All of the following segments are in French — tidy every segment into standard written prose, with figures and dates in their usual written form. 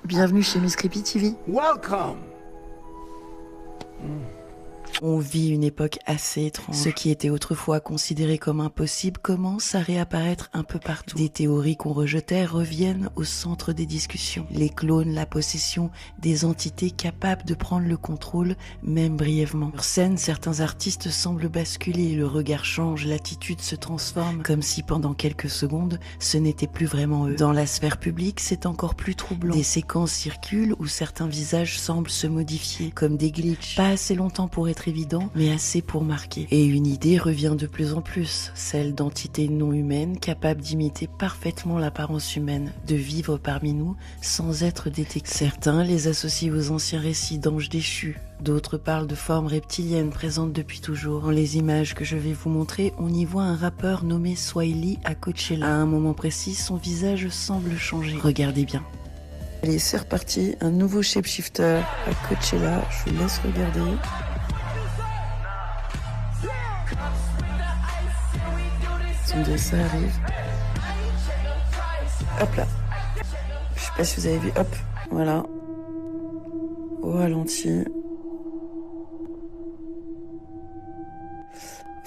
Bienvenue chez Miss Creepy TV. Welcome. On vit une époque assez étrange. Ce qui était autrefois considéré comme impossible commence à réapparaître un peu partout. Des théories qu'on rejetait reviennent au centre des discussions. Les clones, la possession, des entités capables de prendre le contrôle, même brièvement. Sur scène, certains artistes semblent basculer, le regard change, l'attitude se transforme, comme si pendant quelques secondes, ce n'était plus vraiment eux. Dans la sphère publique, c'est encore plus troublant. Des séquences circulent où certains visages semblent se modifier, comme des glitches. Pas assez longtemps pour être évident, mais assez pour marquer. Et une idée revient de plus en plus, celle d'entités non humaines capables d'imiter parfaitement l'apparence humaine, de vivre parmi nous sans être détectés. Certains les associent aux anciens récits d'anges déchus, d'autres parlent de formes reptiliennes présentes depuis toujours. Dans les images que je vais vous montrer, on y voit un rappeur nommé Swaili à Coachella. À un moment précis, son visage semble changer. Regardez bien. Allez, c'est reparti, un nouveau shapeshifter à Coachella, je vous laisse regarder. Attendez, ça arrive. Hop là. Je sais pas si vous avez vu. Hop, voilà. Au ralenti.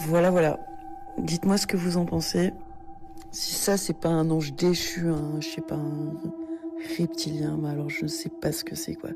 Voilà, voilà. Dites-moi ce que vous en pensez. Si ça, c'est pas un ange déchu, je sais pas, un reptilien, mais alors je ne sais pas ce que c'est, quoi.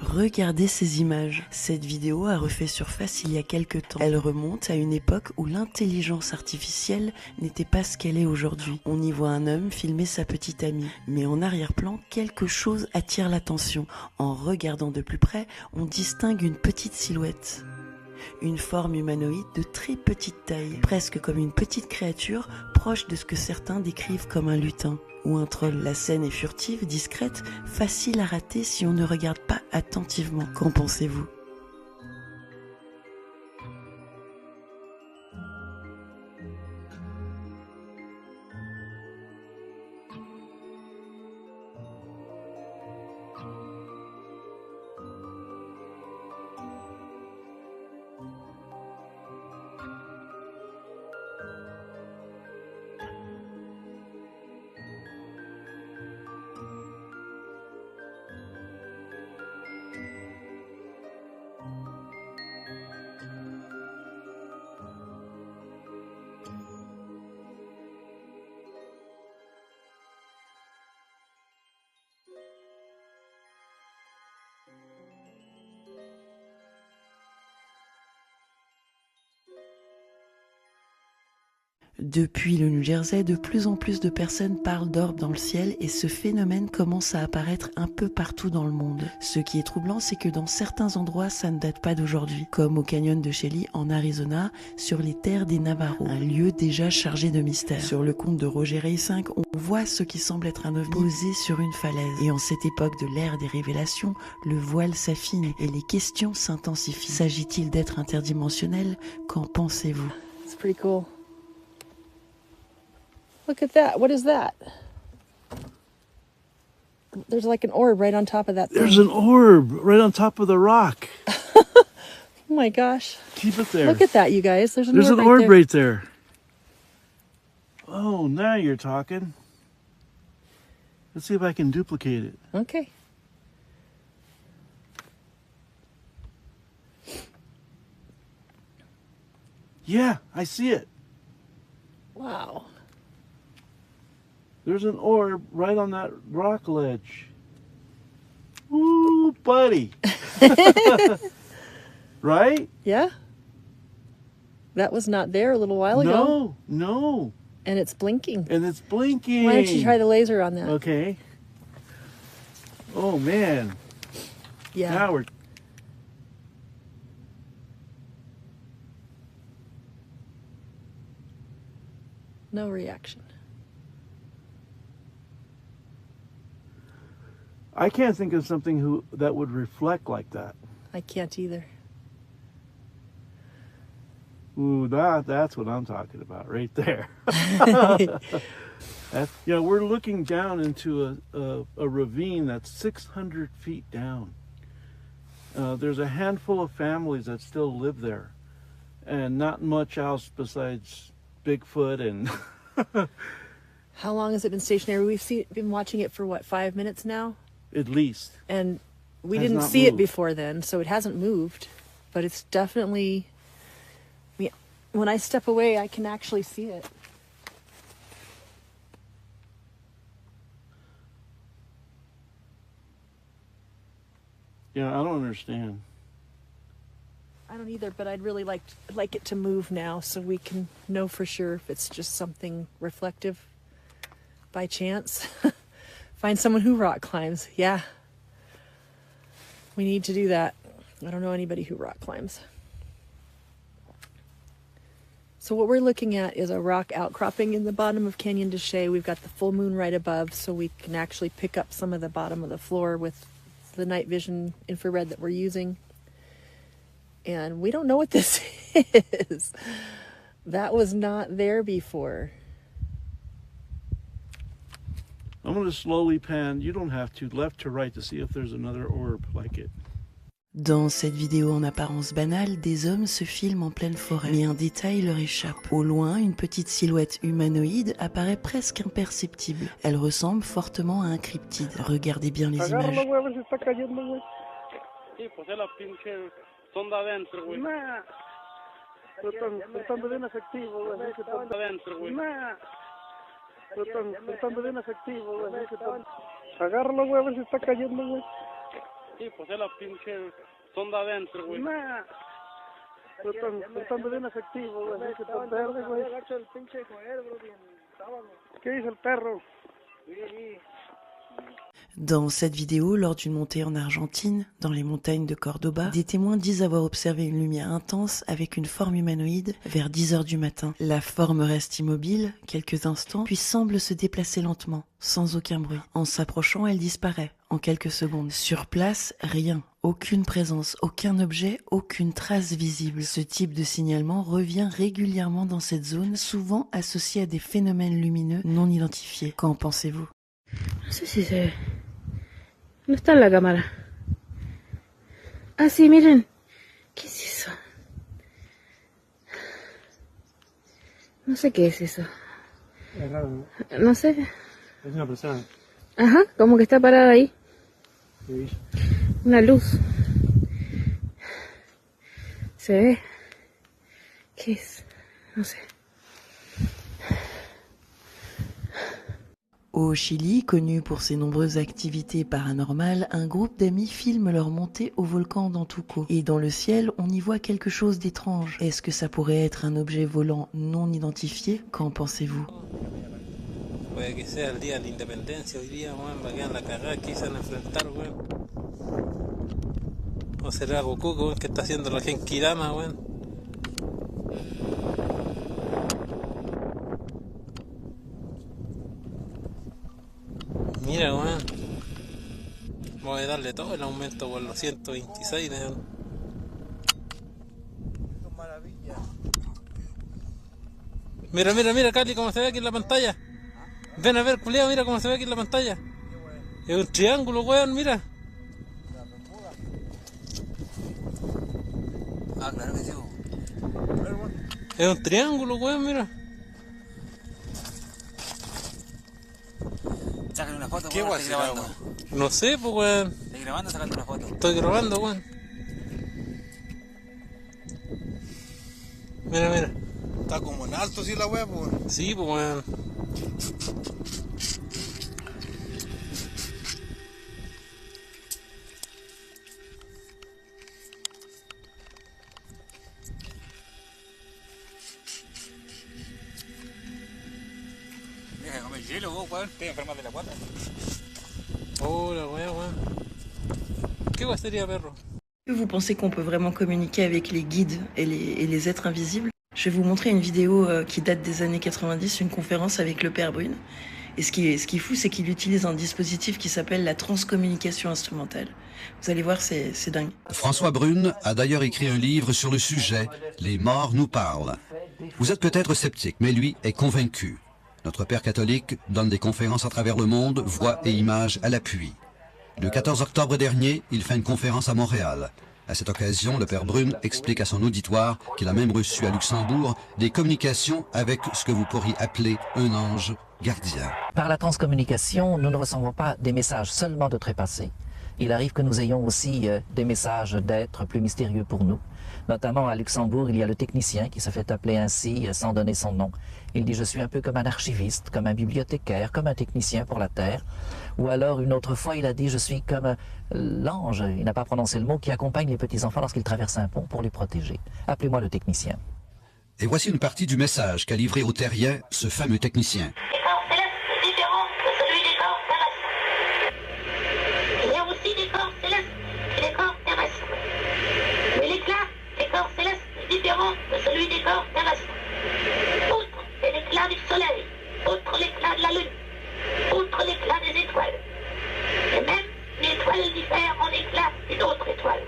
Regardez ces images. Cette vidéo a refait surface il y a quelques temps. Elle remonte à une époque où l'intelligence artificielle n'était pas ce qu'elle est aujourd'hui. On y voit un homme filmer sa petite amie. Mais en arrière-plan, quelque chose attire l'attention. En regardant de plus près, on distingue une petite silhouette. Une forme humanoïde de très petite taille, presque comme une petite créature proche de ce que certains décrivent comme un lutin ou un troll. La scène est furtive, discrète, facile à rater si on ne regarde pas attentivement. Qu'en pensez-vous ? Depuis le New Jersey, de plus en plus de personnes parlent d'orbes dans le ciel et ce phénomène commence à apparaître un peu partout dans le monde. Ce qui est troublant, c'est que dans certains endroits, ça ne date pas d'aujourd'hui, comme au canyon de Shelly en Arizona, sur les terres des Navajos, un lieu déjà chargé de mystère. Sur le compte de Roger Ray 5, on voit ce qui semble être un ovni posé sur une falaise. Et en cette époque de l'ère des révélations, le voile s'affine et les questions s'intensifient. S'agit-il d'être interdimensionnel? Qu'en pensez-vous? It's pretty cool. Look at that. What is that? There's like an orb right on top of that thing. There's an orb right on top of the rock. Oh my gosh. Keep it there. Look at that, you guys. There's an orb, orb there. right there. Oh, now you're talking. Let's see if I can duplicate it. Okay. Yeah, I see it. Wow. There's an orb right on that rock ledge. Ooh, buddy. Right? Yeah. That was not there a little while ago. No. And it's blinking. And it's blinking. Why don't you try the laser on that? Okay. Oh, man. Yeah. Now we're... No reaction. I can't think of something that would reflect like that. I can't either. Ooh, that's what I'm talking about right there. We're looking down into a ravine that's 600 feet down. There's a handful of families that still live there, and not much else besides Bigfoot and How long has it been stationary? Been watching it for what, 5 minutes now? At least. And we Has didn't not see it moved. before then, so it hasn't moved. But it's definitely, I mean, when I step away, I can actually see it. Yeah, I don't understand. I don't either, but I'd really like it to move now so we can know for sure if it's just something reflective by chance. Find someone who rock climbs. Yeah. We need to do that. I don't know anybody who rock climbs. So what we're looking at is a rock outcropping in the bottom of Canyon de Chelly. We've got the full moon right above, so we can actually pick up some of the bottom of the floor with the night vision infrared that we're using. And we don't know what this is. That was not there before. I'm going to slowly pan, you don't have to, left to right to see if there's another orb like it. Dans cette vidéo en apparence banale, des hommes se filment en pleine forêt, mais un détail leur échappe. Au loin, une petite silhouette humanoïde apparaît presque imperceptible. Elle ressemble fortement à un cryptide. Regardez bien les images. Sí, pues es la pinche sonda adentro, güey. Nah. Tratando bien efectivo, güey. Sonda adentro, güey. Nah. Tratando bien efectivo, güey. Agárralo, güey, a ver si está cayendo, güey. Sí, pues es la pinche sonda adentro, güey. Nah. Tratando bien efectivo, güey. Verde, güey. ¿Qué dice el perro? Dans cette vidéo, lors d'une montée en Argentine, dans les montagnes de Cordoba, des témoins disent avoir observé une lumière intense avec une forme humanoïde vers 10 heures du matin. La forme reste immobile quelques instants, puis semble se déplacer lentement, sans aucun bruit. En s'approchant, elle disparaît en quelques secondes. Sur place, rien. Aucune présence, aucun objet, aucune trace visible. Ce type de signalement revient régulièrement dans cette zone, souvent associé à des phénomènes lumineux non identifiés. Qu'en pensez-vous? No sé si se ve. No está en la cámara. Ah, sí, miren. ¿Qué es eso? No sé qué es eso. Es raro, ¿no? No sé. Es una persona. Ajá, como que está parada ahí. Sí. Una luz. Se ve. ¿Qué es? No sé. Au Chili, connu pour ses nombreuses activités paranormales, un groupe d'amis filme leur montée au volcan d'Antuco. Et dans le ciel, on y voit quelque chose d'étrange. Est-ce que ça pourrait être un objet volant non identifié? Qu'en pensez-vous? Puede que sea el día de la independencia hoy día, weón, va a quedar la cagada que se van a enfrentar, weón. O será Goku, weón, que está haciendo la Genkidama, weón. Mira, weón. Voy a darle todo el aumento por los 126, weón. Mira, mira, mira, Cali, cómo se ve aquí en la pantalla. Ven a ver, culiao, mira cómo se ve aquí en la pantalla. Es un triángulo, weón, mira. Ah, claro que sí. Es un triángulo, weón, mira. Sácale una foto, ¿Qué weón, guay estoy será, grabando. weón? No sé, pues, weón. Estoy grabando, sacando una foto. Estoy grabando, weón. Mira, mira. Está como en alto, sí, la wea, pues. Sí, pues, weón. Deja de comer hielo, vos, weón. Estoy enfermo de la guata. Oh, la weá, weón. ¿Qué weá sería, perro? Vous pensez qu'on peut vraiment communiquer avec les guides et les êtres invisibles? Je vais vous montrer une vidéo qui date des années 90, une conférence avec le père Brune. Et ce qui est fou, c'est qu'il utilise un dispositif qui s'appelle la transcommunication instrumentale. Vous allez voir, c'est dingue. François Brune a d'ailleurs écrit un livre sur le sujet « Les morts nous parlent ». Vous êtes peut-être sceptique, mais lui est convaincu. Notre Père catholique donne des conférences à travers le monde, voix et images à l'appui. Le 14 octobre dernier, il fait une conférence à Montréal. À cette occasion, le Père Brune explique à son auditoire qu'il a même reçu à Luxembourg des communications avec ce que vous pourriez appeler un ange gardien. Par la transcommunication, nous ne recevons pas des messages seulement de trépassés. Il arrive que nous ayons aussi des messages d'êtres plus mystérieux pour nous. Notamment à Luxembourg, il y a le technicien qui se fait appeler ainsi sans donner son nom. Il dit « je suis un peu comme un archiviste, comme un bibliothécaire, comme un technicien pour la Terre ». Ou alors une autre fois, il a dit « je suis comme l'ange », il n'a pas prononcé le mot, qui accompagne les petits-enfants lorsqu'ils traversent un pont pour les protéger. Appelez-moi le technicien. Et voici une partie du message qu'a livré aux terriens ce fameux technicien. Les corps célestes différents de celui des corps terrestres. Il y a aussi des corps célestes et des corps terrestres. Mais l'éclat des corps célestes est différent de celui des corps terrestres. Outre l'éclat du soleil, outre l'éclat de la lune, outre l'éclat des étoiles. Et même l'étoile diffère en éclat d'une autre étoile.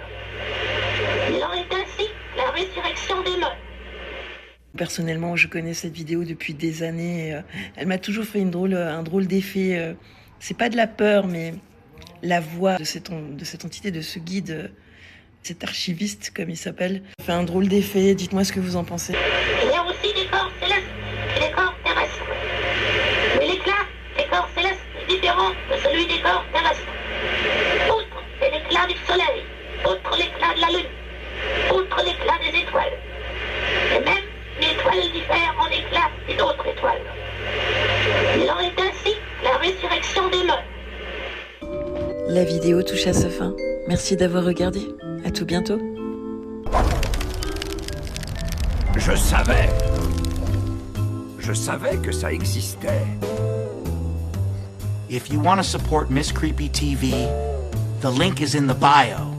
Il en est ainsi la résurrection des morts. Personnellement, je connais cette vidéo depuis des années. Elle m'a toujours fait un drôle d'effet. C'est pas de la peur, mais la voix de cette entité, de ce guide, cet archiviste, comme il s'appelle, fait un drôle d'effet. Dites-moi ce que vous en pensez. Il y a aussi des corps célestes et des corps terrestres. Mais l'éclat des corps célestes est différent de celui des corps terrestres. Outre l'éclat du soleil, outre l'éclat de la lune, outre l'éclat des étoiles. Et même l'étoile diffère en éclat d'une autre étoile. Il en est ainsi la résurrection des morts. La vidéo touche à sa fin. Merci d'avoir regardé. À tout bientôt. Je savais que ça existait. If you want to support Miss Creepy TV, the link is in the bio.